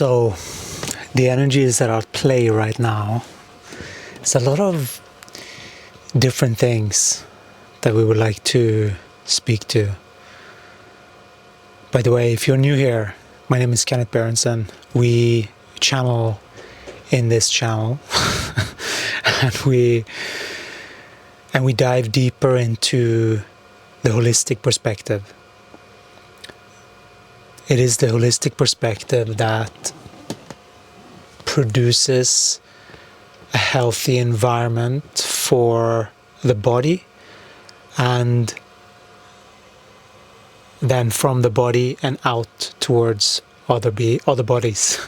So the energies that are at play right now, it's a lot of different things that we would like to speak to. By the way, if you're new here, my name is Kenneth Berenson. We channel in this channel and we dive deeper into the holistic perspective. It is the holistic perspective that produces a healthy environment for the body, and then from the body and out towards other bodies,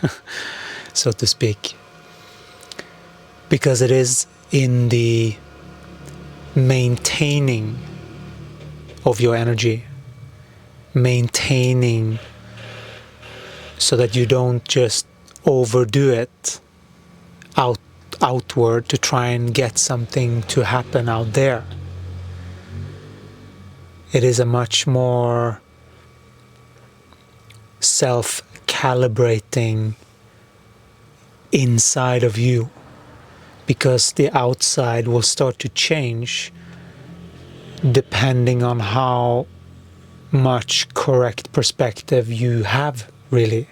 so to speak. Because it is in the maintaining of your energy, maintaining so that you don't just overdo it outward to try and get something to happen out there. It is a much more self-calibrating inside of you, because the outside will start to change depending on how much correct perspective you have, really.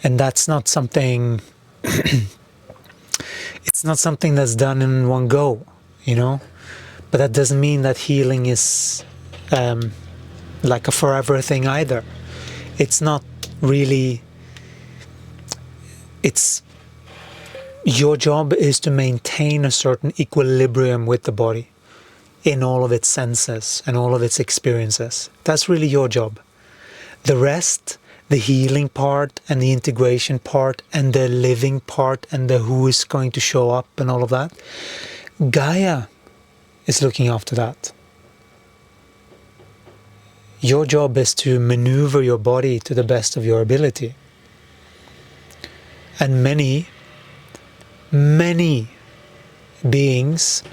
And that's not something it's not something that's done in one go, but that doesn't mean that healing is like a forever thing either. It's not really. It's your job is to maintain a certain equilibrium with the body in all of its senses and all of its experiences. That's really your job. The rest, the healing part and the integration part and the living part and the who is going to show up and all of that, Gaia is looking after that. Your job is to maneuver your body to the best of your ability. And many beings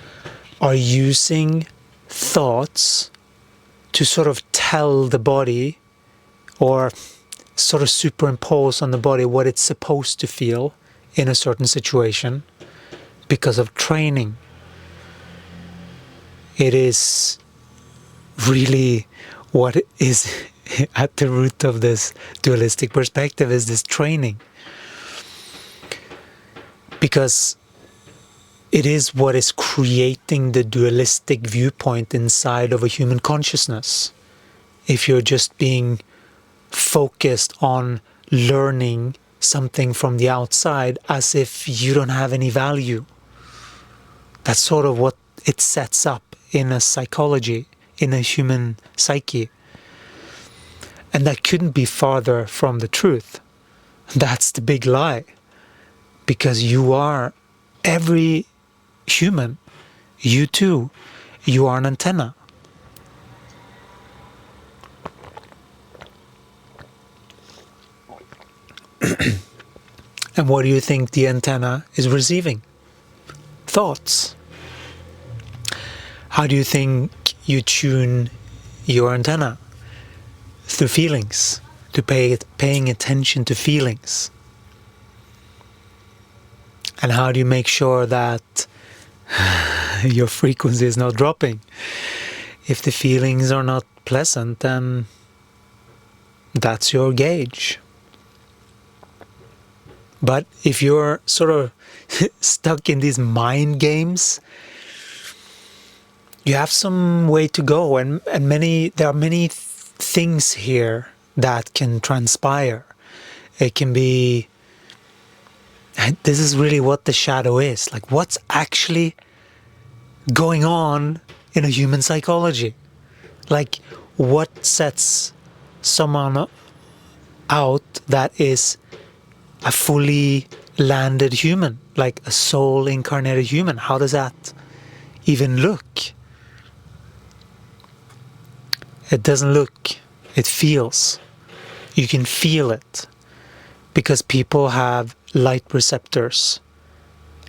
are using thoughts to sort of tell the body, or sort of superimpose on the body what it's supposed to feel in a certain situation because of training. It is really what is at the root of this dualistic perspective, is this training. Because it is what is creating the dualistic viewpoint inside of a human consciousness. If you're just being focused on learning something from the outside as if you don't have any value. That's sort of what it sets up in a psychology, in a human psyche. And that couldn't be farther from the truth. That's the big lie. Because you are, every human, you too, you are an antenna. And what do you think the antenna is receiving? Thoughts. How do you think you tune your antenna? Through feelings, to paying attention to feelings. And how do you make sure that your frequency is not dropping? If the feelings are not pleasant, then that's your gauge. But if you're sort of stuck in these mind games, you have some way to go, and there are many things here that can transpire. It can be, this is really what the shadow is, like what's actually going on in a human psychology. Like what sets someone out that is a fully landed human, like a soul incarnated human. How does that even look? It doesn't look, it feels. You can feel it because people have light receptors.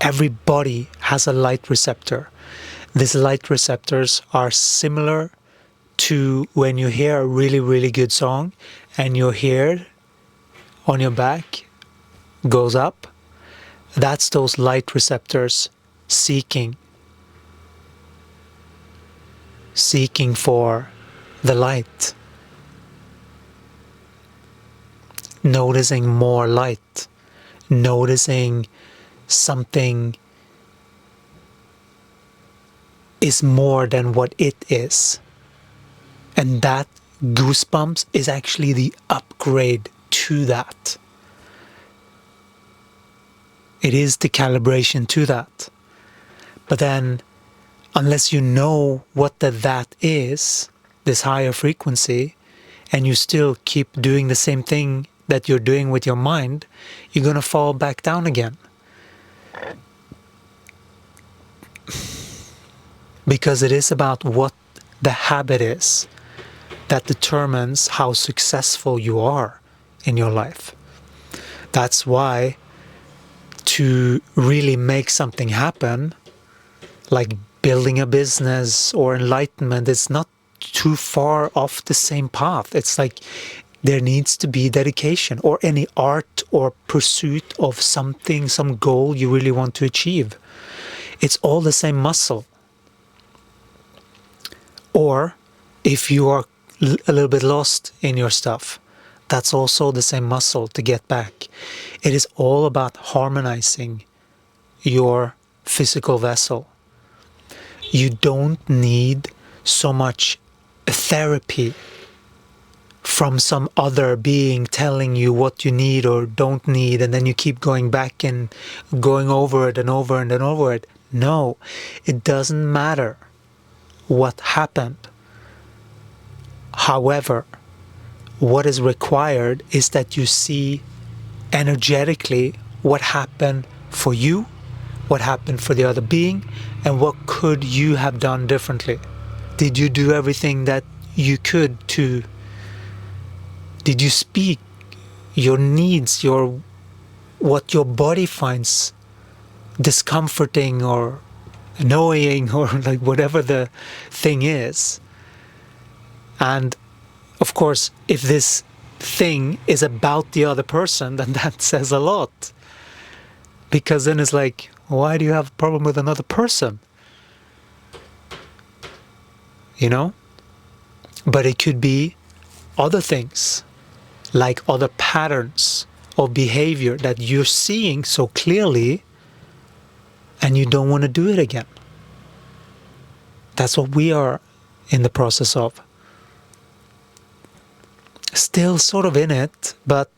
Everybody has a light receptor. These light receptors are similar to when you hear a really, really good song and you hear on your back goes up, that's those light receptors seeking for the light, noticing more light, noticing something is more than what it is. And that goosebumps is actually the upgrade to that. It is the calibration to that. But then, unless you know what that is, this higher frequency, and you still keep doing the same thing that you're doing with your mind, you're going to fall back down again. Because it is about what the habit is that determines how successful you are in your life. That's why to really make something happen, like building a business or enlightenment, is not too far off the same path. It's like there needs to be dedication, or any art or pursuit of something, some goal you really want to achieve. It's all the same muscle. Or if you are a little bit lost in your stuff, that's also the same muscle to get back. It is all about harmonizing your physical vessel. You don't need so much therapy from some other being telling you what you need or don't need, and then you keep going back and going over it and over and then over it. No, it doesn't matter what happened. However, what is required is that you see energetically what happened for you, what happened for the other being, and what could you have done differently. Did you do everything that you could to... Did you speak your needs, what your body finds discomforting or annoying, or like whatever the thing is? And of course, if this thing is about the other person, then that says a lot. Because then it's like, why do you have a problem with another person? You know? But it could be other things, like other patterns of behavior that you're seeing so clearly, and you don't want to do it again. That's what we are in the process of. Still sort of in it, but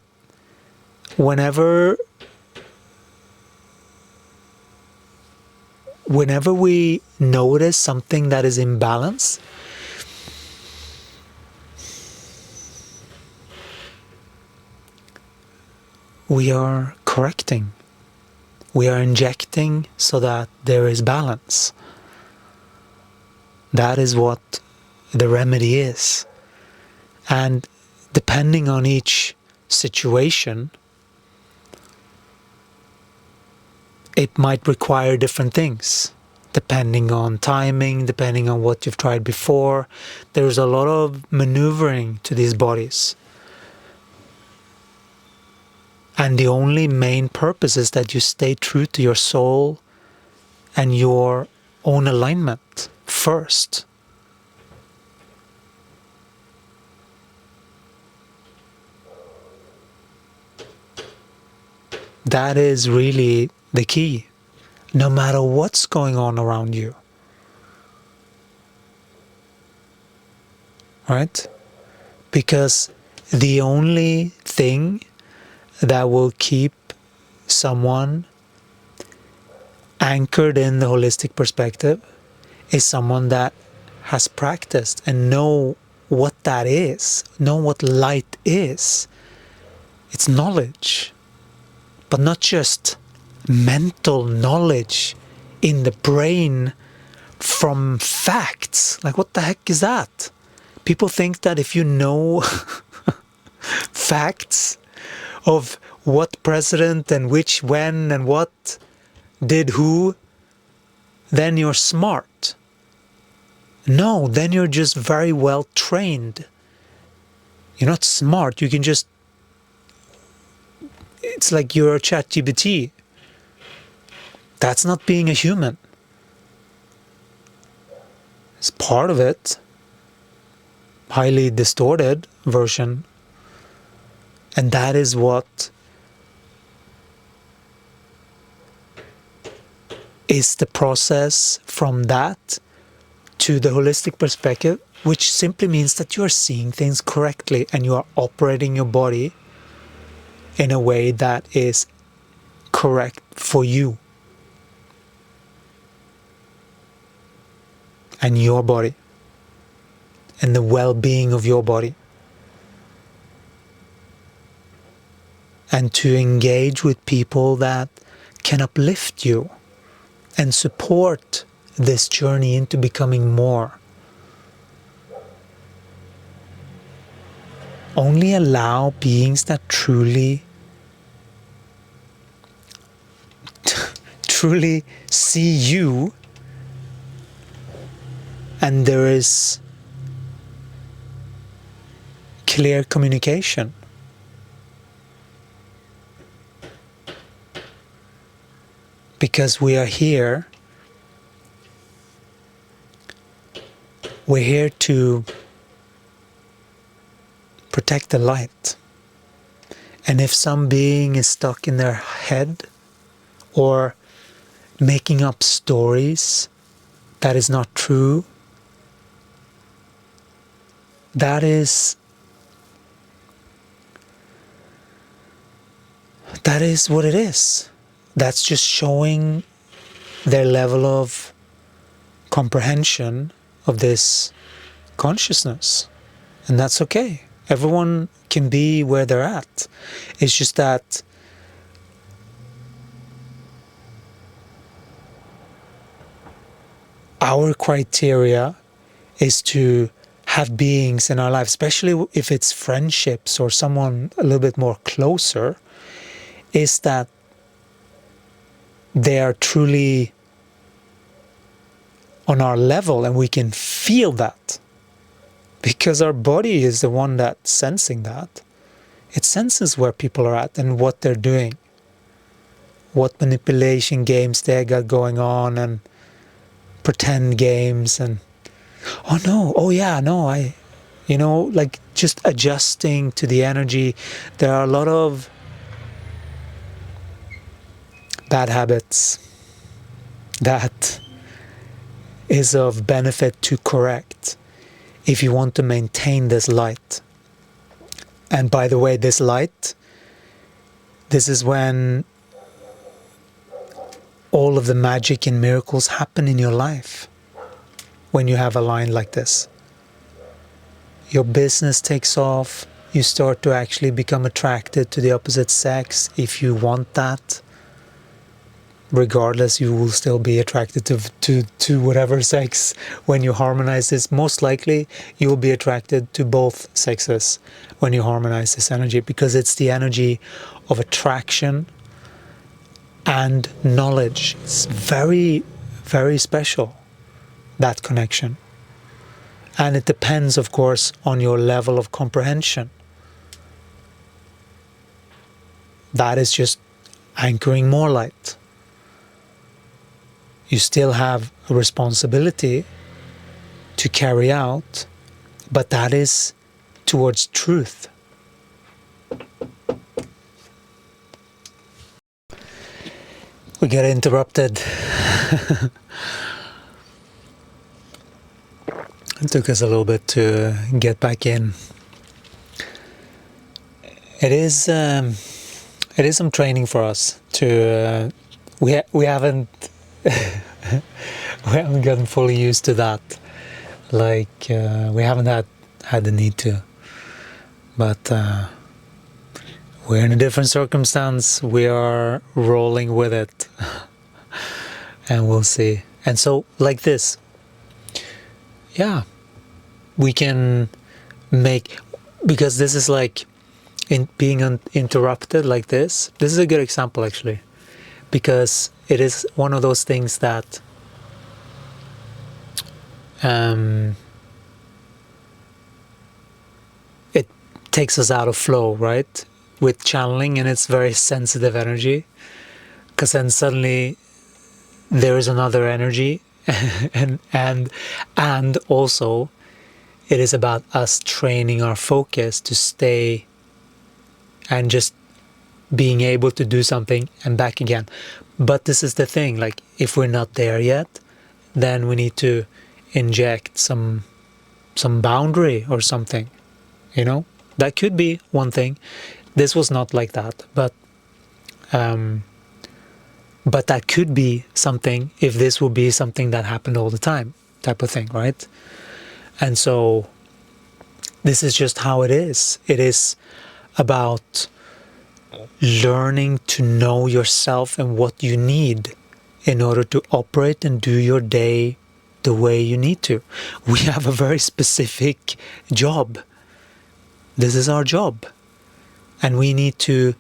whenever we notice something that is imbalanced, we are correcting. We are injecting so that there is balance. That is what the remedy is. And depending on each situation, it might require different things. Depending on timing, depending on what you've tried before. There's a lot of maneuvering to these bodies. And the only main purpose is that you stay true to your soul and your own alignment first. That is really the key, no matter what's going on around you. Right? Because the only thing that will keep someone anchored in the holistic perspective is someone that has practiced and know what that is, know what light is. It's knowledge, but not just mental knowledge in the brain from facts. Like, what the heck is that? People think that if you know facts of what president and which, when, and what did who, then you're smart. No, then you're just very well trained. You're not smart, you can just It's like you're a ChatGPT. That's not being a human. It's part of it. Highly distorted version. And that is what is the process from that to the holistic perspective, which simply means that you are seeing things correctly and you are operating your body in a way that is correct for you and your body and the well-being of your body. And to engage with people that can uplift you and support this journey into becoming more. Only allow beings that truly see you, and there is clear communication. Because we're here to protect the light. And if some being is stuck in their head or making up stories that is not true, that is what it is. That's just showing their level of comprehension of this consciousness. And that's okay. Everyone can be where they're at. It's just that our criteria is to have beings in our life, especially if it's friendships or someone a little bit more closer, is that they are truly on our level and we can feel that. Because our body is the one that's sensing that. It senses where people are at and what they're doing. What manipulation games they got going on and pretend games and like just adjusting to the energy. There are a lot of bad habits that is of benefit to correct if you want to maintain this light. And by the way, this light, this is when all of the magic and miracles happen in your life. When you have a line like this, your business takes off, you start to actually become attracted to the opposite sex if you want that. Regardless, you will still be attracted to whatever sex. When you harmonize this, most likely you will be attracted to both sexes when you harmonize this energy, because it's the energy of attraction and knowledge. It's very, very special, that connection. And it depends, of course, on your level of comprehension. That is just anchoring more light. You still have a responsibility to carry out, but that is towards truth. We get interrupted. It took us a little bit to get back in. It is some training for us to. We haven't gotten fully used to that. Like we haven't had the need to. But we're in a different circumstance. We are rolling with it, and we'll see. And so, like this. Yeah, we can make, because this is like being interrupted like this. This is a good example, actually, because it is one of those things that it takes us out of flow, right? with channeling, and it's very sensitive energy, because then suddenly there is another energy, and also it is about us training our focus to stay and just being able to do something and back again. But this is the thing, like, if we're not there yet, then we need to inject some boundary or something, you know. That could be one thing. This was not like that, but that could be something if this will be something that happened all the time, type of thing, right? And so this is just how it is. It is about learning to know yourself and what you need in order to operate and do your day the way you need to. We have a very specific job. This is our job. And we need to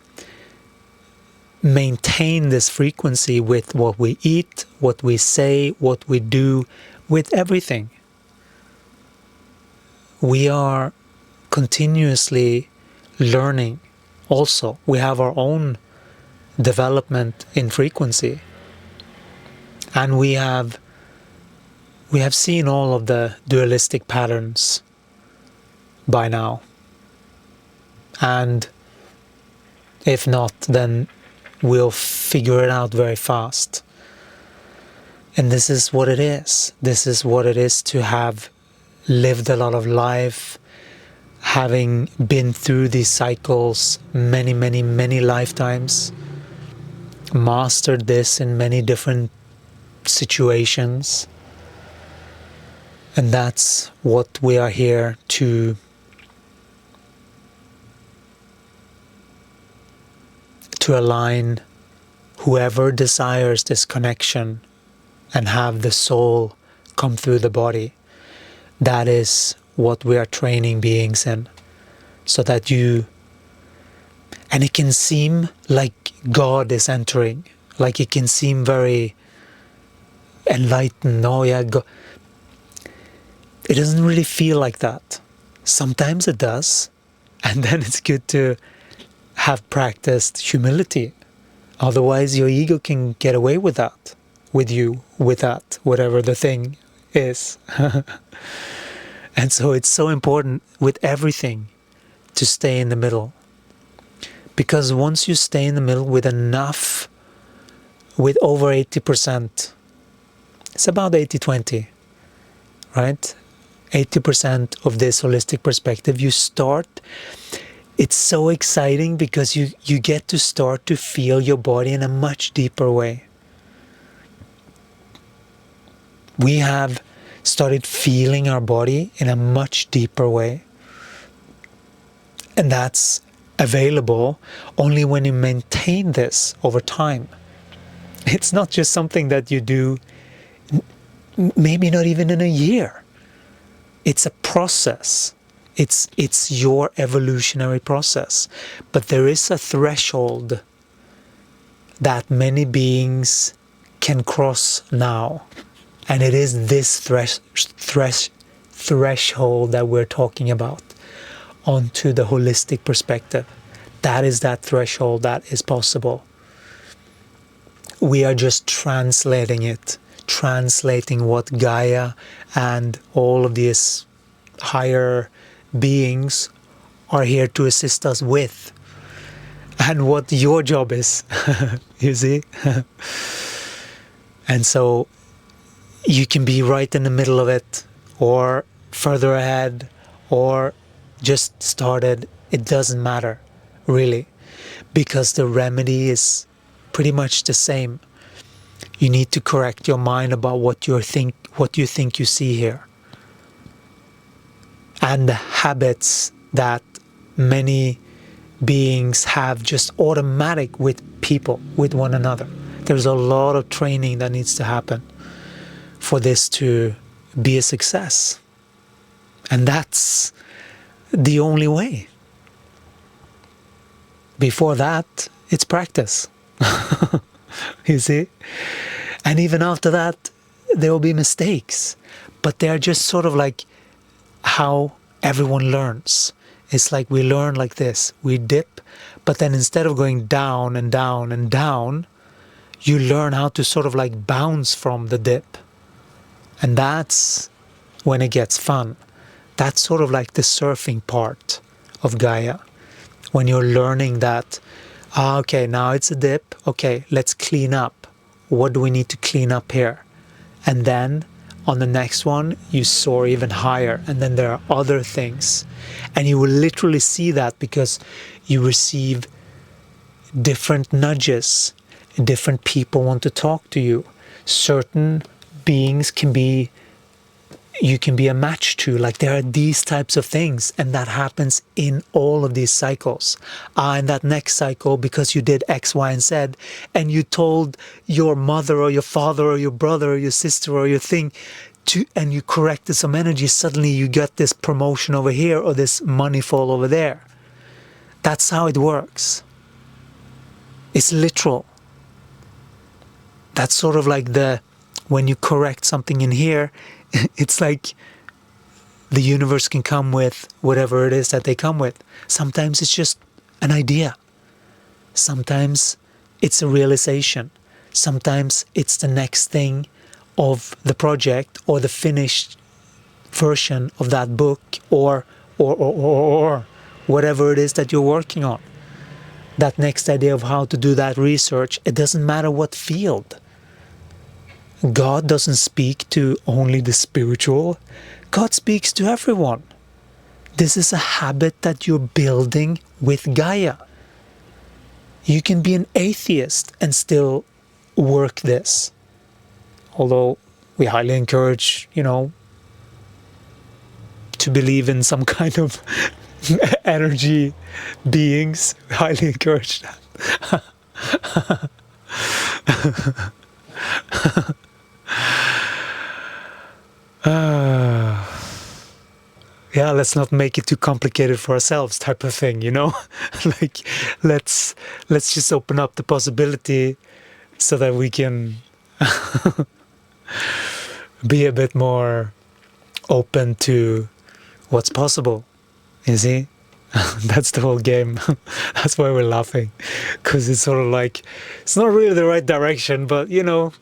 maintain this frequency with what we eat, what we say, what we do, with everything. We are continuously learning also. We have our own development in frequency. And we have seen all of the dualistic patterns by now. And if not, then we'll figure it out very fast. And this is what it is. This is what it is to have lived a lot of life, having been through these cycles many, many, many lifetimes, mastered this in many different situations. And that's what we are here to align whoever desires this connection and have the soul come through the body. That is what we are training beings in, so that and it can seem like God is entering, like it can seem very enlightened. Oh yeah, God. It doesn't really feel like that. Sometimes it does, and then it's good to have practiced humility. Otherwise your ego can get away with that, with you, with that, whatever the thing is. And so it's so important with everything to stay in the middle. Because once you stay in the middle with enough, with over 80%, it's about 80-20, right? 80% of this holistic perspective, you start. It's so exciting because you get to start to feel your body in a much deeper way. We have started feeling our body in a much deeper way. And that's available only when you maintain this over time. It's not just something that you do, maybe not even in a year. It's a process. It's your evolutionary process. But there is a threshold that many beings can cross now. And it is this threshold that we're talking about onto the holistic perspective. That is that threshold that is possible. We are just translating it, translating what Gaia and all of these higher beings are here to assist us with, and what your job is. You see? And so you can be right in the middle of it, or further ahead, or just started. It doesn't matter, really, because the remedy is pretty much the same. You need to correct your mind about what you think you see here. And the habits that many beings have just automatic with people, with one another. There's a lot of training that needs to happen for this to be a success. And that's the only way. Before that, it's practice. You see? And even after that, there will be mistakes. But they're just sort of like how everyone learns. It's like we learn like this. We dip, but then instead of going down and down and down, you learn how to sort of like bounce from the dip. And that's when it gets fun. That's sort of like the surfing part of Gaia. When you're learning that, okay, now it's a dip. Okay, let's clean up. What do we need to clean up here? And then on the next one, you soar even higher. And then there are other things. And you will literally see that because you receive different nudges. Different people want to talk to you. Certain beings you can be a match to. Like there are these types of things, and that happens in all of these cycles. In that next cycle, because you did X, Y, and Z, and you told your mother or your father or your brother or your sister or your thing and you corrected some energy, suddenly you get this promotion over here or this money fall over there. That's how it works. It's literal. That's sort of like when you correct something in here, it's like the universe can come with whatever it is that they come with. Sometimes it's just an idea. Sometimes it's a realization. Sometimes it's the next thing of the project or the finished version of that book or whatever it is that you're working on. That next idea of how to do that research, it doesn't matter what field. God doesn't speak to only the spiritual. God speaks to everyone. This is a habit that you're building with Gaia. You can be an atheist and still work this. Although we highly encourage, to believe in some kind of energy beings. We highly encourage that. Yeah, let's not make it too complicated for ourselves, type of thing, like let's just open up the possibility so that we can be a bit more open to what's possible. You see, that's the whole game. That's why we're laughing, because it's sort of like it's not really the right direction, but you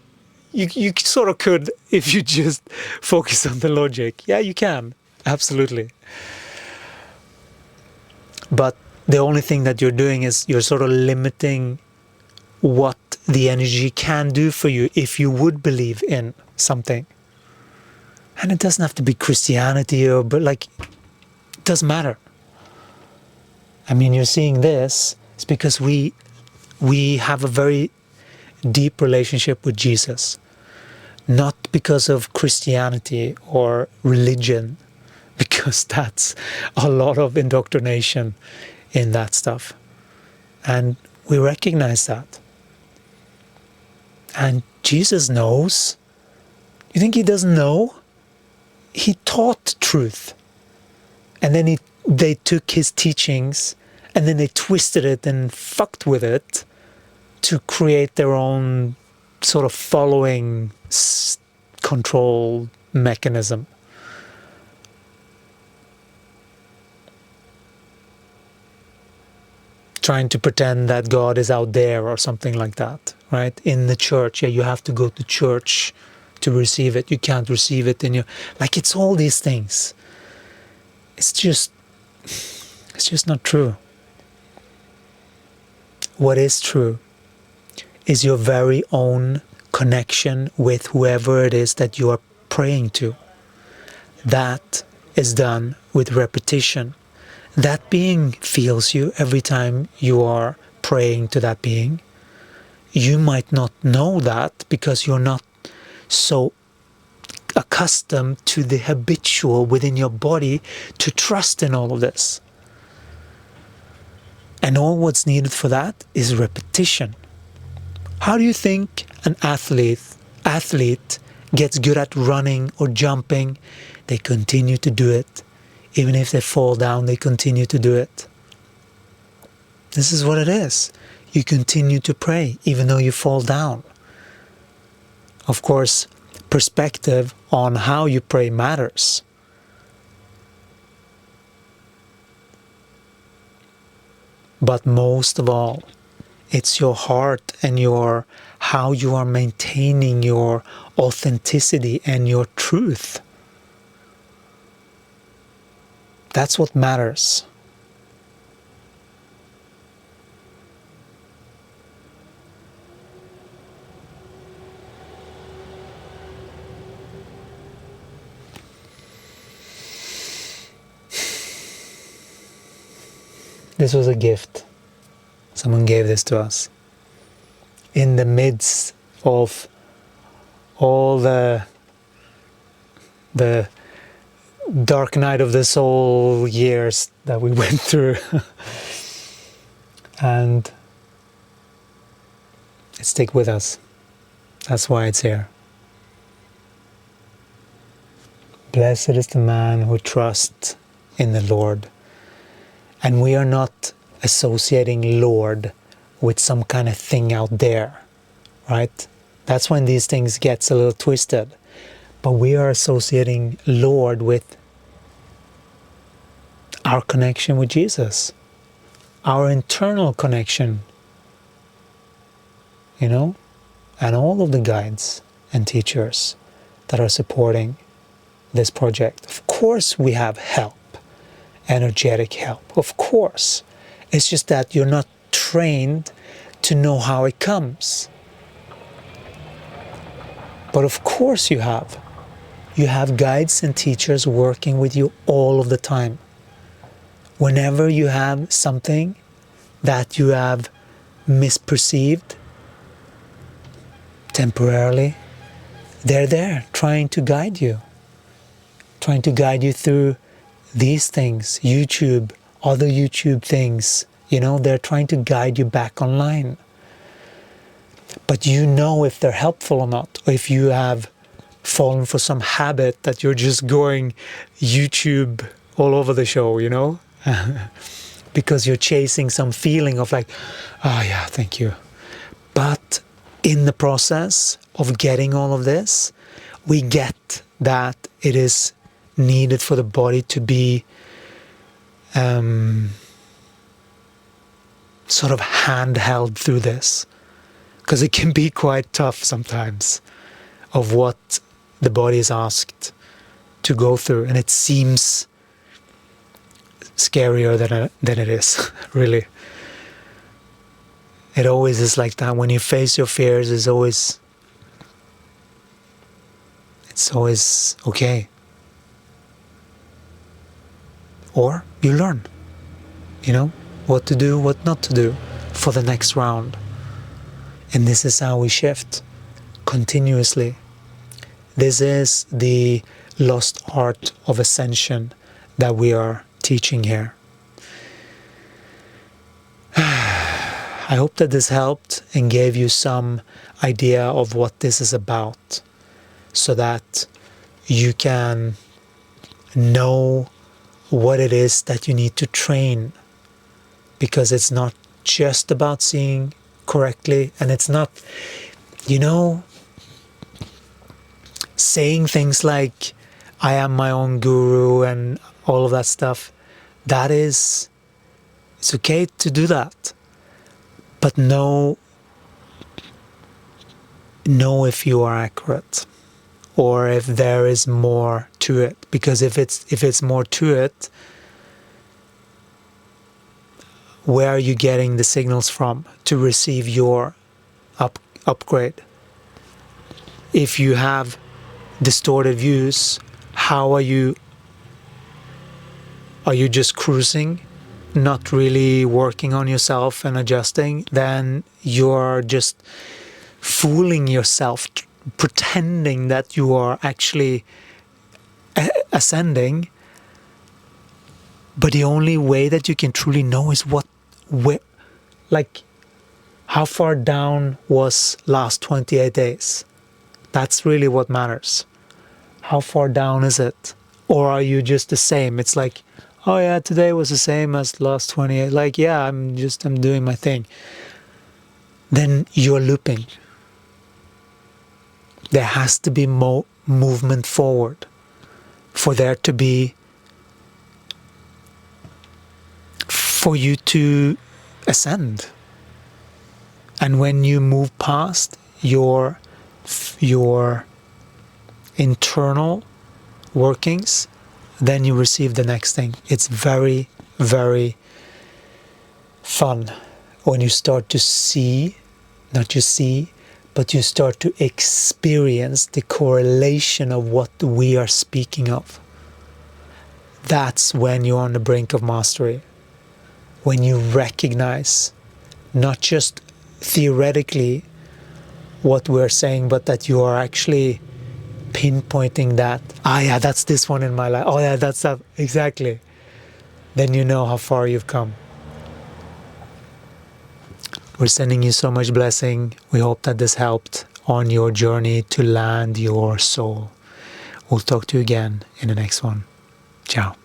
sort of could if you just focus on the logic. Yeah, you can. Absolutely. But the only thing that you're doing is you're sort of limiting what the energy can do for you if you would believe in something. And it doesn't have to be Christianity but it doesn't matter. I mean, you're seeing this, it's because we have a very deep relationship with Jesus. Not because of Christianity or religion, because that's a lot of indoctrination in that stuff. And we recognize that. And Jesus knows. You think he doesn't know? He taught truth. And then they took his teachings and then they twisted it and fucked with it to create their own sort of following control mechanism. Trying to pretend that God is out there or something like that, right? In the church, you have to go to church to receive it. You can't receive it in your... it's all these things. It's just not true. What is true is your very own connection with whoever it is that you are praying to. That is done with repetition. That being feels you every time you are praying to that being. You might not know that because you're not so accustomed to the habitual within your body to trust in all of this. And all what's needed for that is repetition. How do you think an athlete gets good at running or jumping? They continue to do it. Even if they fall down, they continue to do it. This is what it is. You continue to pray even though you fall down. Of course, perspective on how you pray matters. But most of all, it's your heart and how you are maintaining your authenticity and your truth. That's what matters. This was a gift. Someone gave this to us. In the midst of all the dark night of the soul years that we went through. And it stick with us. That's why it's here. Blessed is the man who trusts in the Lord. And we are not associating Lord with some kind of thing out there, right? That's when these things gets a little twisted. But we are associating Lord with our connection with Jesus, our internal connection, and all of the guides and teachers that are supporting this project. Of course we have help, energetic help, of course. It's just that you're not trained to know how it comes. But of course you have. You have guides and teachers working with you all of the time. Whenever you have something that you have misperceived temporarily, they're there trying to guide you. Trying to guide you through these things, YouTube, other YouTube things. They're trying to guide you back online. But you know if they're helpful or not, or if you have fallen for some habit that you're just going YouTube all over the show, because you're chasing some feeling of like, oh yeah, thank you. But in the process of getting all of this, we get that it is needed for the body to be sort of handheld through this, because it can be quite tough sometimes of what the body is asked to go through, and it seems scarier than it is. Really, it always is like that. When you face your fears, it's always okay. Or you learn, what to do, what not to do for the next round. And this is how we shift continuously. This is the lost art of ascension that we are teaching here. I hope that this helped and gave you some idea of what this is about, so that you can know what it is that you need to train, because it's not just about seeing correctly, and it's not, saying things like I am my own guru and all of that stuff. It's okay to do that, but know if you are accurate, or if there is more to it. Because if it's more to it, where are you getting the signals from to receive your upgrade? If you have distorted views, how are you just cruising, not really working on yourself and adjusting? Then you're just fooling yourself, pretending that you are actually ascending. But the only way that you can truly know is how far down was last 28 days. That's really what matters. How far down is it? Or are you just the same? It's like, oh yeah, today was the same as last 28. Like, yeah, I'm doing my thing. Then you're looping. There has to be movement forward for there to be, for you to ascend. And when you move past your internal workings, then you receive the next thing. It's very, very fun when you start to see, not just see, but you start to experience the correlation of what we are speaking of. That's when you're on the brink of mastery. When you recognize, not just theoretically what we're saying, but that you are actually pinpointing that, yeah, that's this one in my life. Oh yeah, that's that, exactly. Then you know how far you've come. We're sending you so much blessing. We hope that this helped on your journey to land your soul. We'll talk to you again in the next one. Ciao.